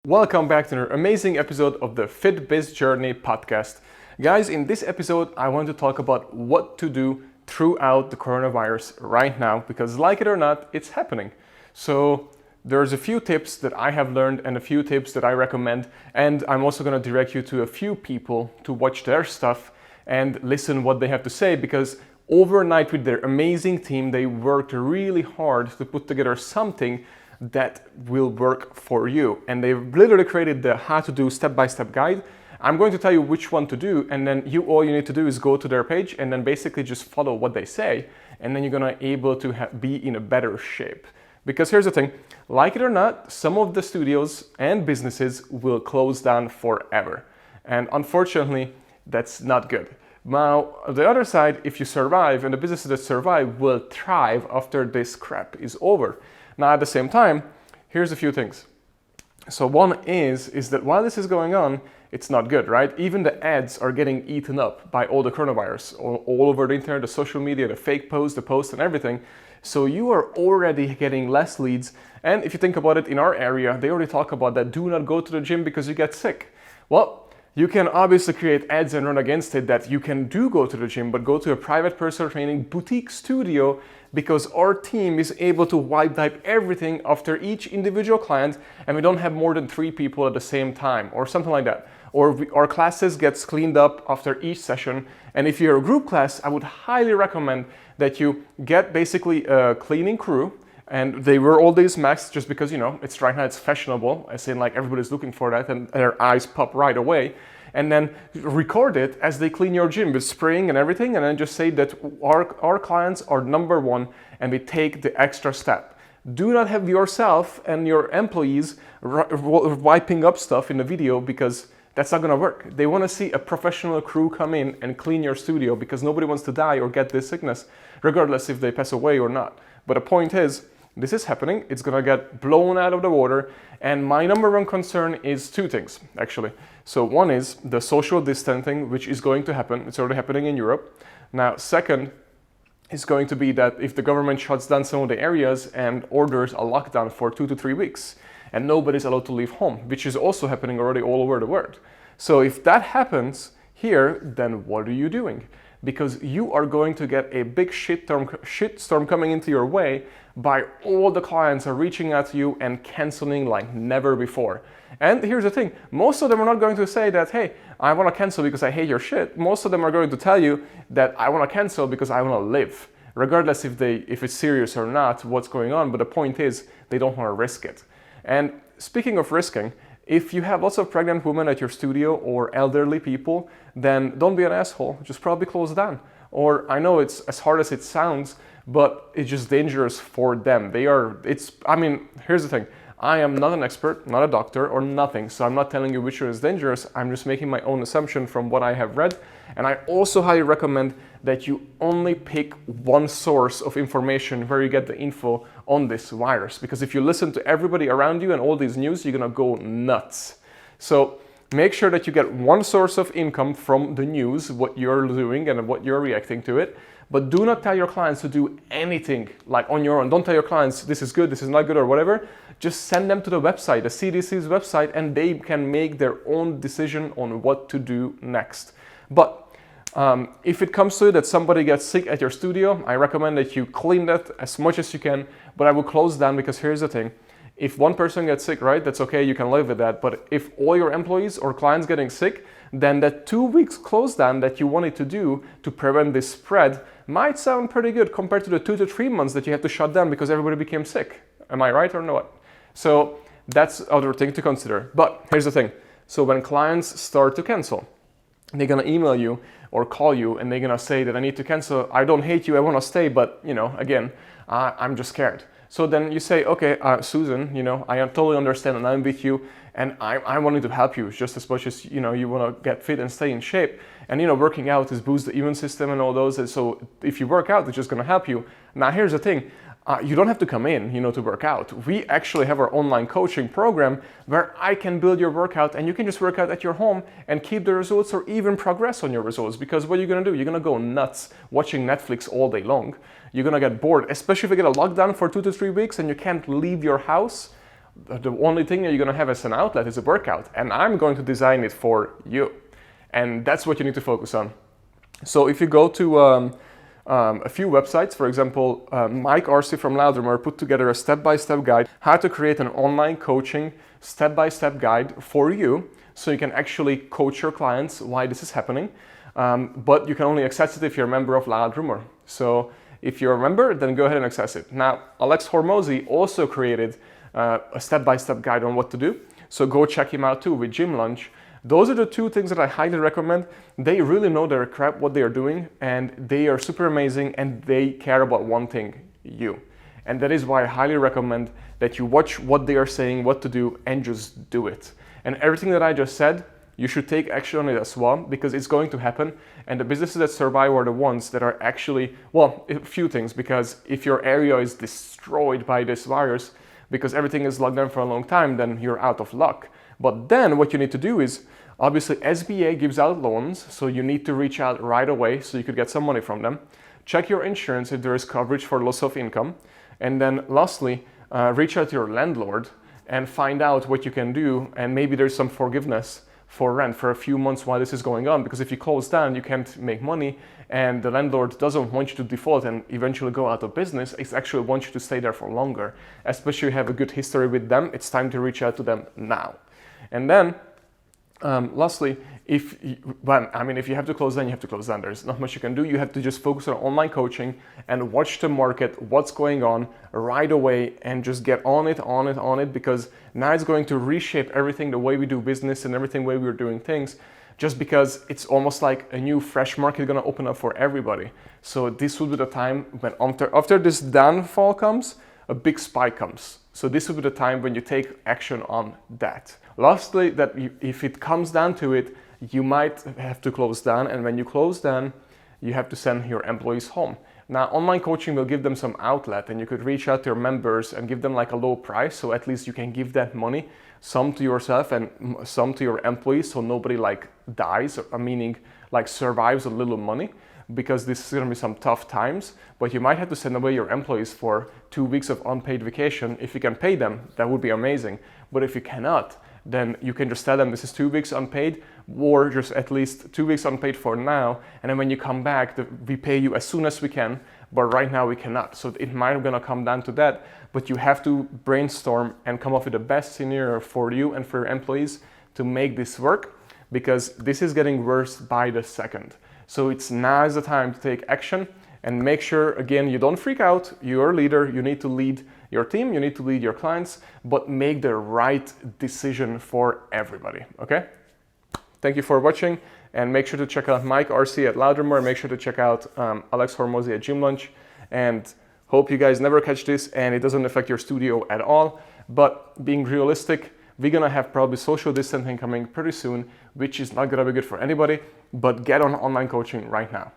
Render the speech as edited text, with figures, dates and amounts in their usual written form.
Welcome back to another amazing episode of the FitBiz Journey podcast. Guys, in this episode, I want to talk about what to do throughout the coronavirus right now, because like it or not, it's happening. So there's a few tips that I have learned and a few tips that I recommend. And I'm also going to direct you to a few people to watch their stuff and listen what they have to say, because overnight with their amazing team, they worked really hard to put together something that will work for you. And they've literally created the how to do step-by-step guide. I'm going to tell you which one to do, and then all you need to do is go to their page and then basically just follow what they say, and then you're gonna able to be in a better shape. Because here's the thing, like it or not, some of the studios and businesses will close down forever. And unfortunately, that's not good. Now, on the other side, if you survive, and the businesses that survive will thrive after this crap is over. Now, at the same time, here's a few things. So one is that while this is going on, it's not good, right? Even the ads are getting eaten up by all the coronavirus, all over the internet, the social media, the fake posts, the posts and everything. So you are already getting less leads. And if you think about it, in our area, they already talk about that do not go to the gym because you get sick. Well, you can obviously create ads and run against it that you can go to the gym, but go to a private personal training boutique studio, because our team is able to wipe everything after each individual client, and we don't have more than 3 people at the same time or something like that. Or our classes gets cleaned up after each session. And if you're a group class, I would highly recommend that you get basically a cleaning crew. And they wear all these masks just because, it's right now it's fashionable. I say like everybody's looking for that and their eyes pop right away. And then record it as they clean your gym with spraying and everything. And then just say that our clients are number one and we take the extra step. Do not have yourself and your employees wiping up stuff in the video, because that's not gonna work. They wanna see a professional crew come in and clean your studio, because nobody wants to die or get this sickness, regardless if they pass away or not. But the point is, this is happening, it's gonna get blown out of the water, and my number one concern is 2 things, actually. So one is the social distancing, which is going to happen. It's already happening in Europe. Now, second is going to be that if the government shuts down some of the areas and orders a lockdown for 2 to 3 weeks, and nobody's allowed to leave home, which is also happening already all over the world. So if that happens here, then what are you doing? Because you are going to get a big shitstorm coming into your way by all the clients are reaching out to you and canceling like never before. And here's the thing, most of them are not going to say that, hey, I want to cancel because I hate your shit. Most of them are going to tell you that I want to cancel because I want to live, regardless if it's serious or not, what's going on. But the point is, they don't want to risk it. And speaking of risking, if you have lots of pregnant women at your studio or elderly people, then don't be an asshole, just probably close down. Or I know it's as hard as it sounds, but it's just dangerous for them. Here's the thing. I am not an expert, not a doctor or nothing, so I'm not telling you which one is dangerous. I'm just making my own assumption from what I have read. And I also highly recommend that you only pick one source of information where you get the info on this virus. Because if you listen to everybody around you and all these news, you're gonna go nuts. So make sure that you get one source of income from the news, what you're doing and what you're reacting to it. But do not tell your clients to do anything like on your own. Don't tell your clients this is good, this is not good or whatever. Just send them to the website, the CDC's website, and they can make their own decision on what to do next. But if it comes to it that somebody gets sick at your studio, I recommend that you clean that as much as you can, but I will close down, because here's the thing. If one person gets sick, right, that's okay, you can live with that. But if all your employees or clients getting sick, then that 2 weeks close down that you wanted to do to prevent this spread might sound pretty good compared to the 2 to 3 months that you have to shut down because everybody became sick. Am I right or not? So that's other thing to consider. But here's the thing. So when clients start to cancel, they're gonna email you or call you and they're gonna say that I need to cancel. I don't hate you, I wanna stay, but again, I'm just scared. So then you say, okay, Susan, I totally understand and I'm with you, and I wanted to help you just as much as you want to get fit and stay in shape. And working out is boost the immune system and all those. And so if you work out, it's just going to help you. Now here's the thing. You don't have to come in, to work out. We actually have our online coaching program where I can build your workout and you can just work out at your home and keep the results or even progress on your results. Because what you're going to do, you're going to go nuts watching Netflix all day long. You're going to get bored, especially if you get a lockdown for 2 to 3 weeks and you can't leave your house. the only thing that you're going to have as an outlet is a workout, and I'm going to design it for you. And that's what you need to focus on. So if you go to a few websites, for example, Mike Arce from Loudrummer put together a step-by-step guide how to create an online coaching step-by-step guide for you, so you can actually coach your clients why this is happening. But you can only access it if you're a member of Loudrummer. So if you're a member, then go ahead and access it. Now, Alex Hormozi also created a step-by-step guide on what to do. So go check him out too with Gym Lunch. Those are the two things that I highly recommend. They really know their crap, what they are doing, and they are super amazing, and they care about one thing, you. And that is why I highly recommend that you watch what they are saying, what to do, and just do it. And everything that I just said, you should take action on it as well, because it's going to happen. And the businesses that survive are the ones that are actually, well, a few things, because if your area is destroyed by this virus, because everything is locked down for a long time, then you're out of luck. But then what you need to do is, obviously SBA gives out loans, so you need to reach out right away so you could get some money from them. Check your insurance if there is coverage for loss of income. And then lastly, reach out to your landlord and find out what you can do, and maybe there's some forgiveness for rent for a few months while this is going on, because if you close down, you can't make money, and the landlord doesn't want you to default and eventually go out of business. It actually wants you to stay there for longer, especially if you have a good history with them. It's time to reach out to them now. And then lastly, if you have to close down, you have to close down. There's not much you can do. You have to just focus on online coaching and watch the market, what's going on right away, and just get on it, because now it's going to reshape everything, the way we do business and everything, the way we're doing things, just because it's almost like a new fresh market going to open up for everybody. So this will be the time when after this downfall comes, a big spike comes. So this will be the time when you take action on that. Lastly, that if it comes down to it, you might have to close down, and when you close down, you have to send your employees home. Now, online coaching will give them some outlet, and you could reach out to your members and give them like a low price, so at least you can give that money, some to yourself and some to your employees, so nobody like dies, meaning like survives a little money, because this is going to be some tough times. But you might have to send away your employees for 2 weeks of unpaid vacation. If you can pay them, that would be amazing. But if you cannot, then you can just tell them this is 2 weeks unpaid, or just at least 2 weeks unpaid for now, and then when you come back, we pay you as soon as we can, but right now we cannot. So it might gonna come down to that, but you have to brainstorm and come up with the best scenario for you and for your employees to make this work, because this is getting worse by the second. So now is the time to take action, and make sure, again, you don't freak out. You're a leader, you need to lead your team, you need to lead your clients, but make the right decision for everybody, okay? Thank you for watching, and make sure to check out Mike Arce at Loudrummer, make sure to check out Alex Hormozi at Gym Lunch, and hope you guys never catch this and it doesn't affect your studio at all. But being realistic, we're gonna have probably social distancing coming pretty soon, which is not gonna be good for anybody, but get on online coaching right now.